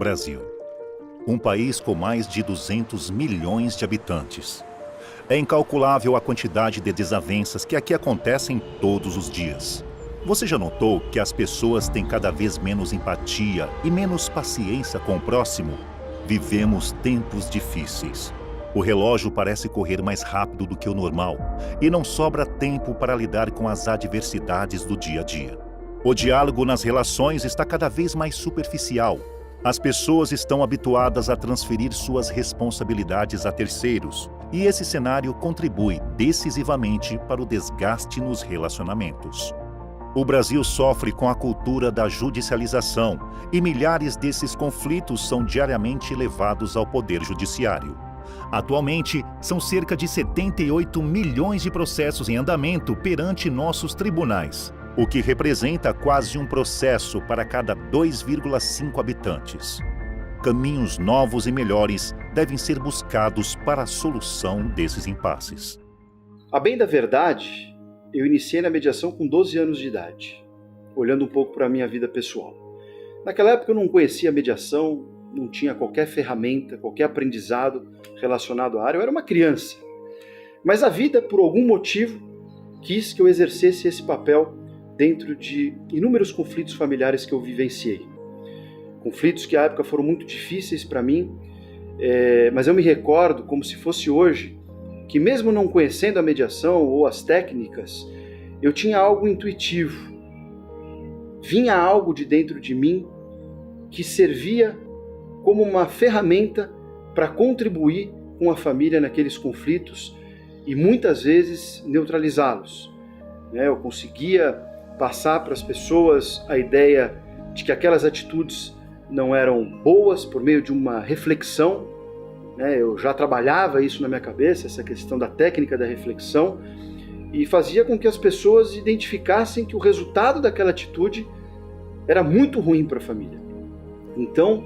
Brasil. Um país com mais de 200 milhões de habitantes. É incalculável a quantidade de desavenças que aqui acontecem todos os dias. Você já notou que as pessoas têm cada vez menos empatia e menos paciência com o próximo? Vivemos tempos difíceis. O relógio parece correr mais rápido do que o normal e não sobra tempo para lidar com as adversidades do dia a dia. O diálogo nas relações está cada vez mais superficial. As pessoas estão habituadas a transferir suas responsabilidades a terceiros, e esse cenário contribui decisivamente para o desgaste nos relacionamentos. O Brasil sofre com a cultura da judicialização e milhares desses conflitos são diariamente levados ao Poder Judiciário. Atualmente, são cerca de 78 milhões de processos em andamento perante nossos tribunais, o que representa quase um processo para cada 2,5 habitantes. Caminhos novos e melhores devem ser buscados para a solução desses impasses. A bem da verdade, eu iniciei na mediação com 12 anos de idade, olhando um pouco para a minha vida pessoal. Naquela época eu não conhecia a mediação, não tinha qualquer ferramenta, qualquer aprendizado relacionado à área, eu era uma criança. Mas a vida, por algum motivo, quis que eu exercesse esse papel dentro de inúmeros conflitos familiares que eu vivenciei. Conflitos que à época foram muito difíceis para mim, mas eu me recordo, como se fosse hoje, que mesmo não conhecendo a mediação ou as técnicas, eu tinha algo intuitivo. Vinha algo de dentro de mim que servia como uma ferramenta para contribuir com a família naqueles conflitos e muitas vezes neutralizá-los. Eu conseguia passar para as pessoas a ideia de que aquelas atitudes não eram boas por meio de uma reflexão. Eu já trabalhava isso na minha cabeça, essa questão da técnica da reflexão, e fazia com que as pessoas identificassem que o resultado daquela atitude era muito ruim para a família. Então,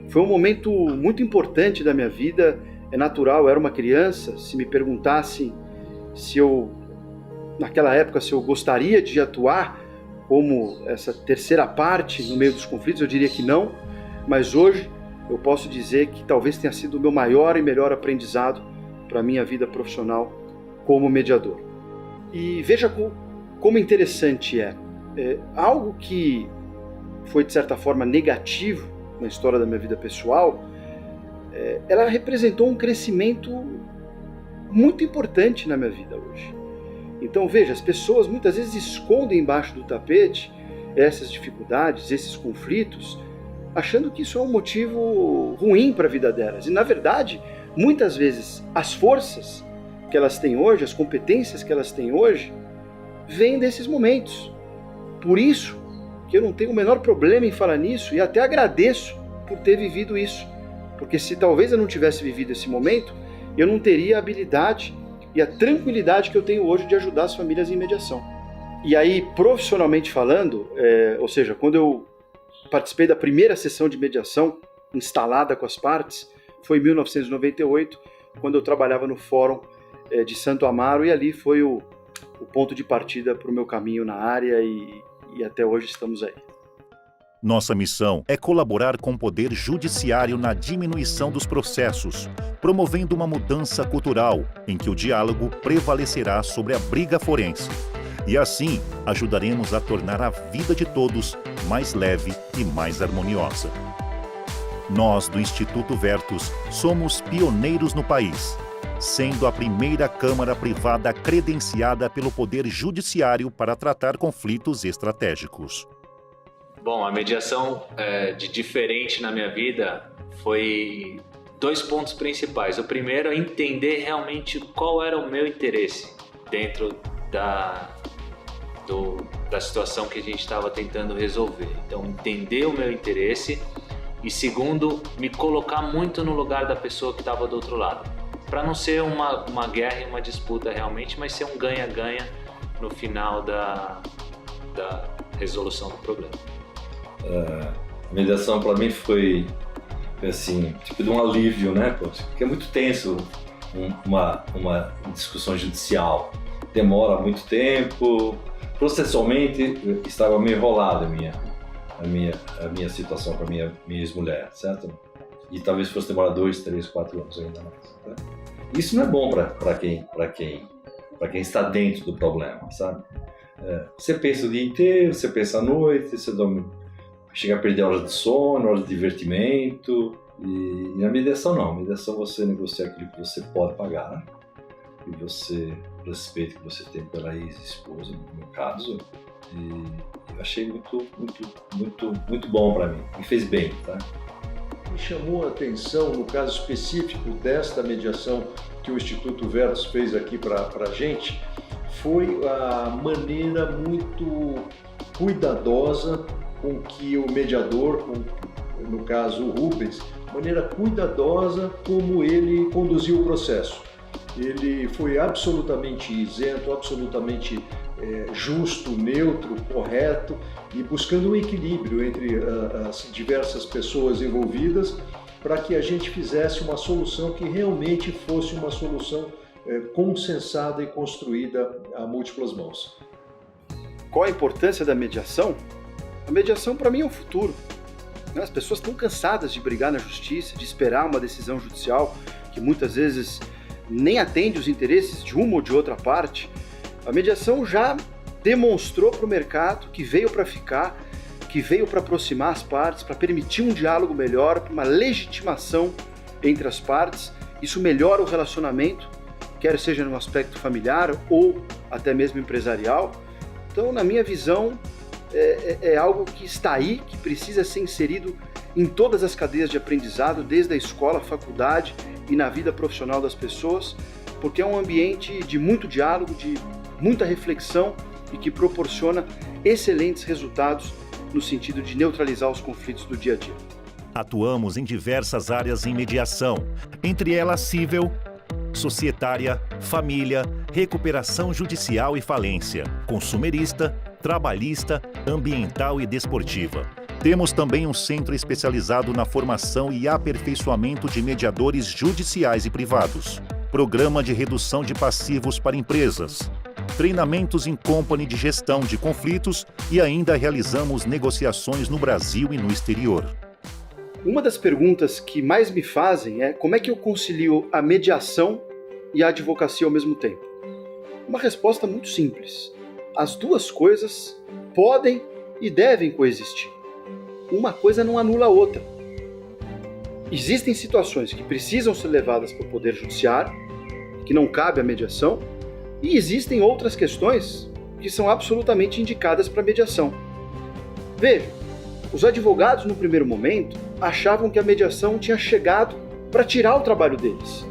foi um momento muito importante da minha vida. É natural, eu era uma criança, se me perguntassem se eu, naquela época, se eu gostaria de atuar como essa terceira parte no meio dos conflitos, eu diria que não, mas hoje eu posso dizer que talvez tenha sido o meu maior e melhor aprendizado para a minha vida profissional como mediador. E veja como interessante algo que foi de certa forma negativo na história da minha vida pessoal, ela representou um crescimento muito importante na minha vida hoje. Então veja, as pessoas muitas vezes escondem embaixo do tapete essas dificuldades, esses conflitos, achando que isso é um motivo ruim para a vida delas. E na verdade, muitas vezes as forças que elas têm hoje, as competências que elas têm hoje, vêm desses momentos. Por isso que eu não tenho o menor problema em falar nisso e até agradeço por ter vivido isso. Porque se talvez eu não tivesse vivido esse momento, eu não teria a habilidade e a tranquilidade que eu tenho hoje de ajudar as famílias em mediação. E aí, profissionalmente falando, ou seja, quando eu participei da primeira sessão de mediação instalada com as partes, foi em 1998, quando eu trabalhava no Fórum de Santo Amaro, e ali foi o ponto de partida para o meu caminho na área e até hoje estamos aí. Nossa missão é colaborar com o Poder Judiciário na diminuição dos processos, promovendo uma mudança cultural em que o diálogo prevalecerá sobre a briga forense. E assim, ajudaremos a tornar a vida de todos mais leve e mais harmoniosa. Nós, do Instituto Vertus, somos pioneiros no país, sendo a primeira Câmara Privada credenciada pelo Poder Judiciário para tratar conflitos estratégicos. Bom, a mediação de diferente na minha vida foi 2 pontos principais. O primeiro é entender realmente qual era o meu interesse dentro da situação que a gente estava tentando resolver. Então, entender o meu interesse e, segundo, me colocar muito no lugar da pessoa que estava do outro lado. Para não ser uma guerra e uma disputa realmente, mas ser um ganha-ganha no final da resolução do problema. A mediação para mim foi assim, tipo de um alívio, né? Porque é muito tenso uma discussão judicial. Demora muito tempo, processualmente estava meio enrolada a minha situação com a minha ex-mulher, certo? E talvez fosse demorar 2, 3, 4 anos ainda mais. Tá? Isso não é bom para quem está dentro do problema, sabe? Você pensa o dia inteiro, você pensa à noite, você chega a perder horas de sono, horas de divertimento. E na mediação não. Na mediação você negocia aquilo que você pode pagar, né? E você, o respeito que você tem pela ex-esposa, no meu caso. E eu achei muito bom para mim. Me fez bem, tá? Me chamou a atenção, no caso específico desta mediação que o Instituto Vertus fez aqui para a gente, foi a maneira muito cuidadosa com que o mediador, no caso o Rubens, maneira cuidadosa como ele conduziu o processo. Ele foi absolutamente isento, absolutamente justo, neutro, correto e buscando um equilíbrio entre as diversas pessoas envolvidas para que a gente fizesse uma solução que realmente fosse uma solução consensada e construída a múltiplas mãos. Qual a importância da mediação? A mediação para mim é o futuro. As pessoas estão cansadas de brigar na justiça, de esperar uma decisão judicial que muitas vezes nem atende os interesses de uma ou de outra parte. A mediação já demonstrou para o mercado que veio para ficar, que veio para aproximar as partes, para permitir um diálogo melhor, uma legitimação entre as partes. Isso melhora o relacionamento, quer seja no aspecto familiar ou até mesmo empresarial. Então, na minha visão, é algo que está aí, que precisa ser inserido em todas as cadeias de aprendizado, desde a escola, a faculdade e na vida profissional das pessoas, porque é um ambiente de muito diálogo, de muita reflexão e que proporciona excelentes resultados no sentido de neutralizar os conflitos do dia a dia. Atuamos em diversas áreas em mediação, entre elas civil, societária, família, recuperação judicial e falência, consumerista, trabalhista, ambiental e desportiva. Temos também um centro especializado na formação e aperfeiçoamento de mediadores judiciais e privados, programa de redução de passivos para empresas, treinamentos em company de gestão de conflitos e ainda realizamos negociações no Brasil e no exterior. Uma das perguntas que mais me fazem é como é que eu concilio a mediação e a advocacia ao mesmo tempo? Uma resposta muito simples. As duas coisas podem e devem coexistir. Uma coisa não anula a outra. Existem situações que precisam ser levadas para o Poder Judiciário, que não cabe a mediação, e existem outras questões que são absolutamente indicadas para mediação. Veja, os advogados no primeiro momento achavam que a mediação tinha chegado para tirar o trabalho deles.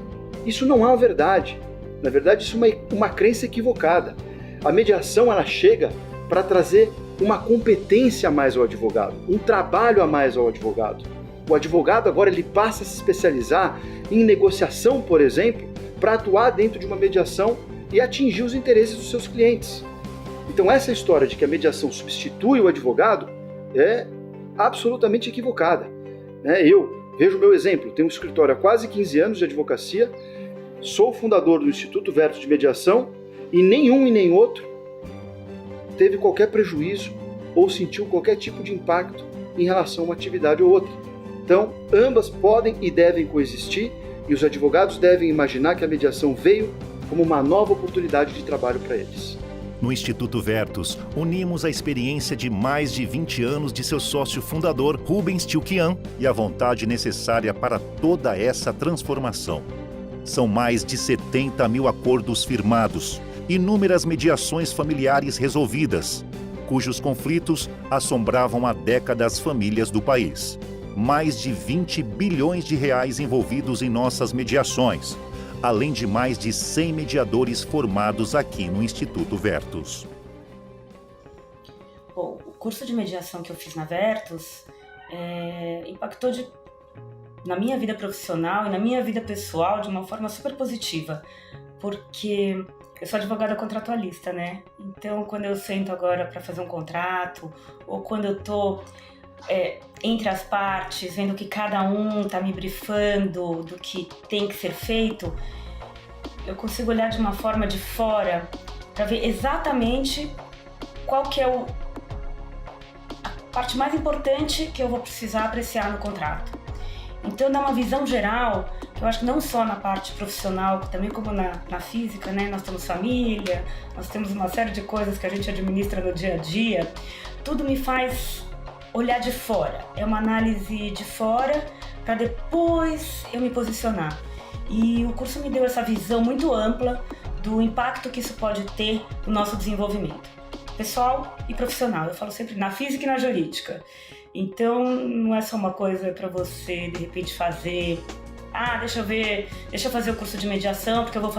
Isso não é uma verdade. Na verdade, isso é uma crença equivocada. A mediação ela chega para trazer uma competência a mais ao advogado, um trabalho a mais ao advogado. O advogado agora ele passa a se especializar em negociação, por exemplo, para atuar dentro de uma mediação e atingir os interesses dos seus clientes. Então essa história de que a mediação substitui o advogado é absolutamente equivocada. Eu vejo o meu exemplo, tenho um escritório há quase 15 anos de advocacia, sou fundador do Instituto Vertus de Mediação e nenhum e nem outro teve qualquer prejuízo ou sentiu qualquer tipo de impacto em relação a uma atividade ou outra. Então, ambas podem e devem coexistir e os advogados devem imaginar que a mediação veio como uma nova oportunidade de trabalho para eles. No Instituto Vertus, unimos a experiência de mais de 20 anos de seu sócio fundador, Rubens Tilquian, e a vontade necessária para toda essa transformação. São mais de 70 mil acordos firmados, inúmeras mediações familiares resolvidas, cujos conflitos assombravam há décadas as famílias do país. Mais de 20 bilhões de reais envolvidos em nossas mediações, além de mais de 100 mediadores formados aqui no Instituto Vertus. Bom, o curso de mediação que eu fiz na Vertus impactou na minha vida profissional e na minha vida pessoal de uma forma super positiva, porque eu sou advogada contratualista, né? Então, quando eu sento agora para fazer um contrato, ou quando eu tô entre as partes, vendo que cada um tá me brifando do que tem que ser feito, eu consigo olhar de uma forma de fora para ver exatamente qual que é a parte mais importante que eu vou precisar apreciar no contrato. Então dá uma visão geral, que eu acho que não só na parte profissional, também como na física, né? Nós temos família, nós temos uma série de coisas que a gente administra no dia a dia. Tudo me faz olhar de fora. É uma análise de fora para depois eu me posicionar. E o curso me deu essa visão muito ampla do impacto que isso pode ter no nosso desenvolvimento pessoal e profissional. Eu falo sempre na física e na jurídica. Então, não é só uma coisa para você, de repente, fazer... deixa eu fazer o curso de mediação, porque eu vou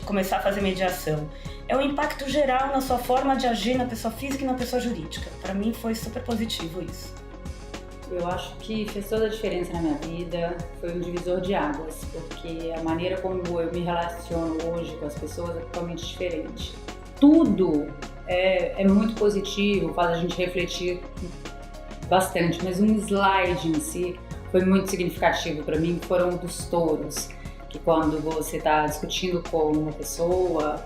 começar a fazer mediação. É um impacto geral na sua forma de agir na pessoa física e na pessoa jurídica. Para mim, foi super positivo isso. Eu acho que fez toda a diferença na minha vida, foi um divisor de águas, porque a maneira como eu me relaciono hoje com as pessoas é totalmente diferente. Tudo é muito positivo, faz a gente refletir bastante, mas um slide em si foi muito significativo para mim, foram dos touros, que quando você está discutindo com uma pessoa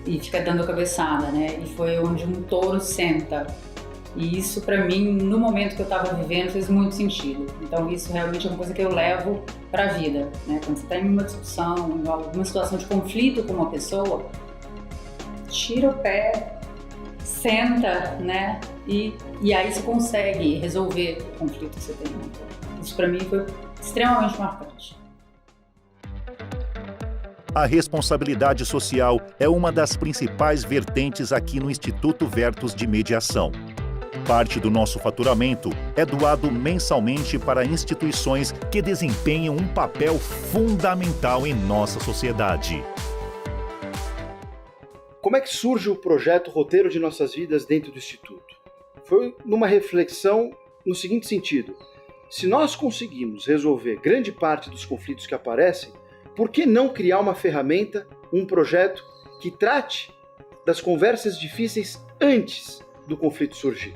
e fica dando cabeçada, né? E foi onde um touro senta. E isso para mim, no momento que eu estava vivendo, fez muito sentido. Então isso realmente é uma coisa que eu levo para a vida, né? Quando você está em uma discussão, em alguma situação de conflito com uma pessoa, tira o pé, senta, né? E aí você consegue resolver o conflito que você tem. Isso para mim foi extremamente marcante. A responsabilidade social é uma das principais vertentes aqui no Instituto Vertus de Mediação. Parte do nosso faturamento é doado mensalmente para instituições que desempenham um papel fundamental em nossa sociedade. Como é que surge o projeto Roteiro de Nossas Vidas dentro do Instituto? Foi numa reflexão no seguinte sentido: se nós conseguimos resolver grande parte dos conflitos que aparecem, por que não criar uma ferramenta, um projeto que trate das conversas difíceis antes do conflito surgir?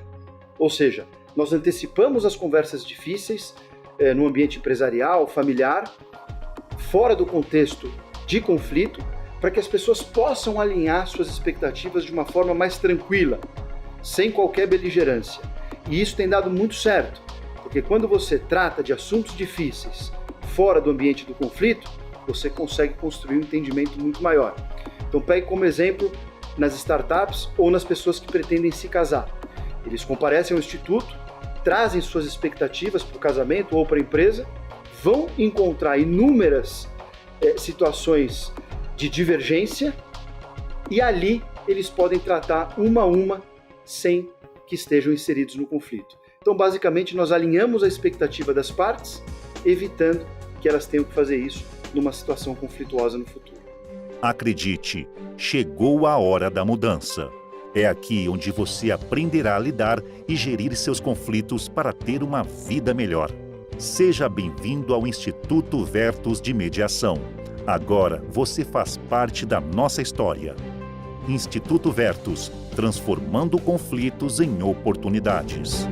Ou seja, nós antecipamos as conversas difíceis no ambiente empresarial, familiar, fora do contexto de conflito, para que as pessoas possam alinhar suas expectativas de uma forma mais tranquila, sem qualquer beligerância. E isso tem dado muito certo, porque quando você trata de assuntos difíceis fora do ambiente do conflito, você consegue construir um entendimento muito maior. Então pegue como exemplo nas startups ou nas pessoas que pretendem se casar. Eles comparecem ao instituto, trazem suas expectativas para o casamento ou para a empresa, vão encontrar inúmeras situações de divergência e ali eles podem tratar uma a uma sem que estejam inseridos no conflito. Então, basicamente, nós alinhamos a expectativa das partes, evitando que elas tenham que fazer isso numa situação conflituosa no futuro. Acredite, chegou a hora da mudança. É aqui onde você aprenderá a lidar e gerir seus conflitos para ter uma vida melhor. Seja bem-vindo ao Instituto Vertus de Mediação. Agora você faz parte da nossa história. Instituto Vertus, transformando conflitos em oportunidades.